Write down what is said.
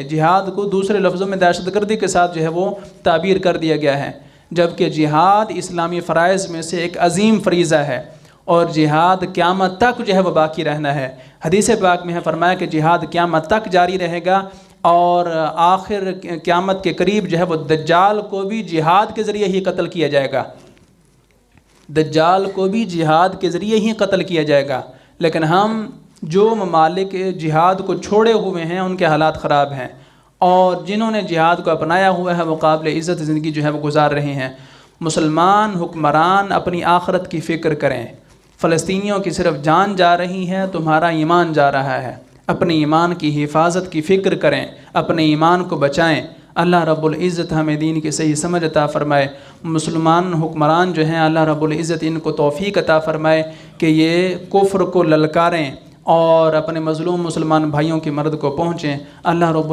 جہاد کو دوسرے لفظوں میں دہشت گردی کے ساتھ جو ہے وہ تعبیر کر دیا گیا ہے، جبکہ جہاد اسلامی فرائض میں سے ایک عظیم فریضہ ہے، اور جہاد قیامت تک جو ہے وہ باقی رہنا ہے۔ حدیث پاک میں ہے فرمایا کہ جہاد قیامت تک جاری رہے گا، اور آخر قیامت کے قریب جو ہے وہ دجال کو بھی جہاد کے ذریعے ہی قتل کیا جائے گا، دجال کو بھی جہاد کے ذریعے ہی قتل کیا جائے گا۔ لیکن ہم جو ممالک جہاد کو چھوڑے ہوئے ہیں ان کے حالات خراب ہیں، اور جنہوں نے جہاد کو اپنایا ہوا ہے وہ قابل عزت زندگی جو ہے وہ گزار رہے ہیں۔ مسلمان حکمران اپنی آخرت کی فکر کریں، فلسطینیوں کی صرف جان جا رہی ہے، تمہارا ایمان جا رہا ہے، اپنے ایمان کی حفاظت کی فکر کریں، اپنے ایمان کو بچائیں۔ اللہ رب العزت ہمیں دین کی صحیح سمجھ عطا فرمائے۔ مسلمان حکمران جو ہیں اللہ رب العزت ان کو توفیق عطا فرمائے کہ یہ کفر کو للکاریں اور اپنے مظلوم مسلمان بھائیوں کی مدد کو پہنچیں۔ اللہ رب العزت